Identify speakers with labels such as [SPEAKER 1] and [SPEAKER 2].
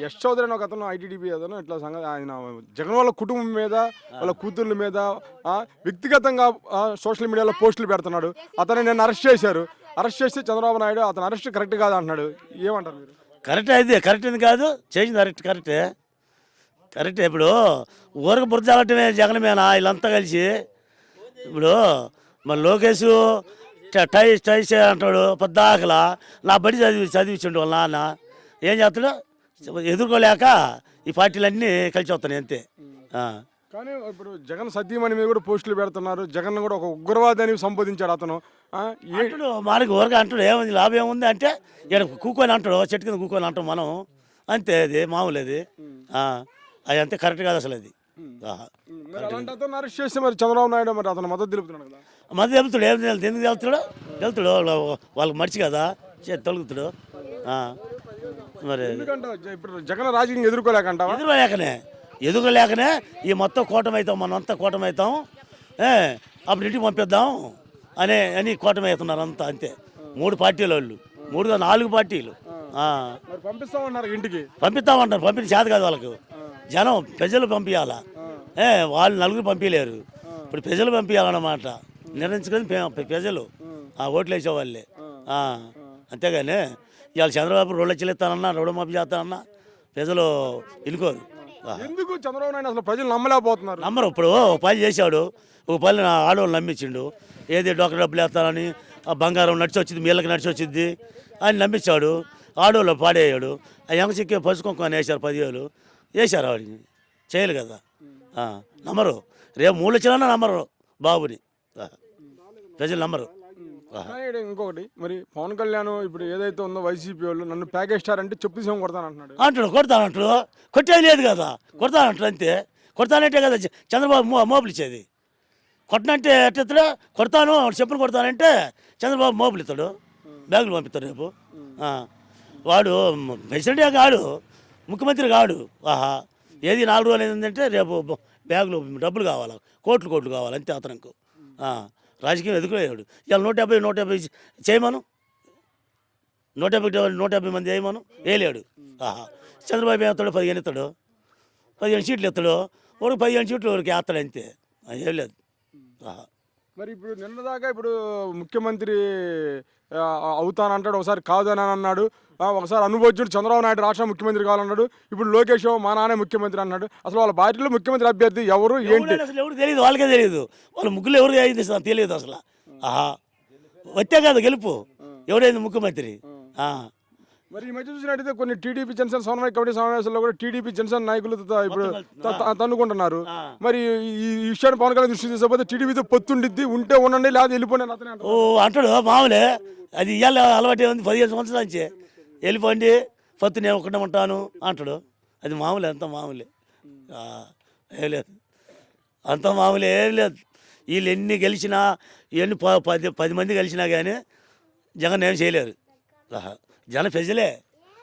[SPEAKER 1] యష్ చౌదరి అని ఒక అతను ఐటీడీపీ అతను ఇట్లా ఆయన జగన్ వాళ్ళ కుటుంబం మీద వాళ్ళ కూతుర్ల మీద వ్యక్తిగతంగా సోషల్ మీడియాలో పోస్టులు పెడుతున్నాడు. అతన్ని నేను అరెస్ట్ చేశారు. అరెస్ట్ చేస్తే చంద్రబాబు నాయుడు అతను అరెస్ట్ కరెక్ట్ కాదు అంటున్నాడు. ఏమంటారు మీరు?
[SPEAKER 2] కరెక్టే, అయితే కరెక్ట్ అని కాదు, చేసింది కరెక్టే. ఇప్పుడు ఊరికి బురద చల్లటమే జగన్ మీద వీళ్ళంతా కలిసి. ఇప్పుడు మన లోకేష్ టైస్ అంటాడు పొద్దాకలా, నా బడి చదివించండు వాళ్ళ నాన్న. ఏం చేస్తాడు? ఎదుర్కోలేక ఈ పార్టీలన్నీ కలిసి వస్తున్నాయి అంతే.
[SPEAKER 1] కానీ ఇప్పుడు జగన్ సతీమణి మీద కూడా పోస్టులు పెడుతున్నారు. జగన్ కూడా ఒక ఉగ్రవాది అని సంబోధించాడు అతను.
[SPEAKER 2] అంటాడు మనకి ఊరగా అంటాడు, ఏముంది లాభం ఏముంది అంటే ఇక్కడ కూకొని అంటాడు, చెట్టు కింద కూకొని అంటాం మనం అంతే. అది మామూలు అది. అది అంతే కరెక్ట్ కాదు అసలు అది.
[SPEAKER 1] అరెస్ట్ చేస్తే మరి చంద్రబాబు నాయుడు మరి అతను మద్దతు తెలుపుతున్నాడు కదా.
[SPEAKER 2] మద్దతు తెలుపుతాడు. ఏం ఎందుకు తెలుపుతాడు? వాళ్ళకి మర్చి కదా తొలుగుతాడు. మరి
[SPEAKER 1] ఇప్పుడు జగన్ రాజకీయం
[SPEAKER 2] ఎదుర్కోలేకనే ఈ మొత్తం కూటమి అవుతాం, మనం అంతా కూటమి అవుతాం, అప్పుడు ఇంటికి పంపిద్దాం అని కూటమి అవుతున్నారు అంతా అంతే. 3 పార్టీల వాళ్ళు, 4 పార్టీలు
[SPEAKER 1] పంపిస్తామంటారు ఇంటికి.
[SPEAKER 2] పంపిస్తామంటారు. పంపించి చేత కాదు వాళ్ళకు. జనం ప్రజలు పంపించాలా, వాళ్ళు నలుగురు పంపించలేరు. ఇప్పుడు ప్రజలు పంపించాలన్నమాట. నిర్ణయించుకొని ప్రజలు ఓట్లు వేసేవాళ్ళే. అంతేగాని ఇవాళ చంద్రబాబు 2 లక్షలు ఇస్తానన్నా, రుణమాఫీ చేస్తానన్నా ప్రజలు ఇనుకోరు.
[SPEAKER 1] ఎందుకు చంద్రబాబు నాయుడు అసలు ప్రజలు నమ్మలేకపోతున్నారు?
[SPEAKER 2] నమ్మరు. ఇప్పుడు ఒక పని చేశాడు, ఒక పని ఆడవాళ్ళు నమ్మించిండు. ఏది డొక్క డబ్బులు వేస్తానని, బంగారం నడిచి వచ్చింది, మీళ్ళకి నడిచి వచ్చింది అని నమ్మించాడు. ఆడవాళ్ళు పాడేయాడు. ఆ ఎంగచిక్కి పసుకొంకొని వేశారు 10,000 వేశారు. వాడిని చేయలు కదా. నమ్మరు. రేపు 3 లక్షలన్నా నమ్మరు బాబుని. ప్రజలు నమ్మరు.
[SPEAKER 1] ఇంకొకటి మరి పవన్ కళ్యాణ్ ఇప్పుడు ఏదైతే ఉందో వైసీపీ వాళ్ళు నన్ను ప్యాకేజ్ స్టార్ అంటే చెప్పు సీఎం కొడతానంటున్నాడు.
[SPEAKER 2] కొడతానంటాడు. కొట్టేది లేదు కదా, కొడతానంటాడు అంతే. కొడతానంటే కదా చంద్రబాబు మోపులు ఇచ్చేది. కొట్టనంటే ఎట్టిస్తాడు? కొడతాను చెప్పులు కొడతానంటే చంద్రబాబు మోపులు ఇస్తాడు, బ్యాగులు పంపిస్తాడు రేపు. వాడు ప్రెసిడెంటే కాడు, ముఖ్యమంత్రి కాడు. ఏది 4 రోజులు ఏంటంటే రేపు బ్యాగులు డబ్బులు కావాలి, కోట్లు కావాలి అంతే అతనికి. రాజకీయం ఎదుర్కోలేడు. ఇవాళ 150 చేయమను, 150 మంది చేయమను, వేయలేడు. చంద్రబాబు వేస్తాడు, 15 ఇస్తాడు, 15 సీట్లు ఇస్తాడు. వాడికి 15 సీట్లు వాడికి వేస్తాడు అంతే, ఏం లేదు.
[SPEAKER 1] మరి ఇప్పుడు నిన్నదాకా ఇప్పుడు ముఖ్యమంత్రి అవుతానంటాడు, ఒకసారి కాదని అన్నాడు, ఒకసారి అనుభవించుడు చంద్రబాబు నాయుడు రాష్ట్ర ముఖ్యమంత్రి కావాలన్నాడు. ఇప్పుడు లోకేష్ మా నాన్నే ముఖ్యమంత్రి అన్నాడు. అసలు వాళ్ళ పార్టీలో ముఖ్యమంత్రి అభ్యర్థి ఎవరు ఏంటి
[SPEAKER 2] అసలు ఎవరు తెలియదు, వాళ్ళకే తెలియదు. వాళ్ళ ముగ్గురు ఎవరు అయింది తెలియదు అసలు. వచ్చే కదా గెలుపు, ఎవరైంది ముఖ్యమంత్రి.
[SPEAKER 1] మరి ఈ మధ్య చూసినట్టయితే కొన్ని టీడీపీ జనసేన సమన్వయ కమిటీ సమావేశాల్లో కూడా టీడీపీ జనసేన నాయకులు ఇప్పుడు తన్నుకుంటున్నారు. మరి ఈ విషయాన్ని పవన్ కళ్యాణ్ దృష్టి తీసుకోకపోతే టీడీపీతో పొత్తుండిద్ది, ఉంటే ఉండండి లేదా వెళ్ళిపోండి అతనే
[SPEAKER 2] అంటాడు. మామూలే అది. ఇవాళ అలవాటు ఉంది, 15 సంవత్సరాల నుంచి వెళ్ళిపోండి, పొత్తు నేను ఒకటే ఉంటాను అంటాడు. అది మామూలే, అంత మామూలే, ఏం లేదు, అంత మామూలే, ఏం లేదు. వీళ్ళు ఎన్ని గెలిచినా, ఎన్ని 10 మంది గెలిచినా కానీ జగన్ ఏం చేయలేరు. జన ప్రజలే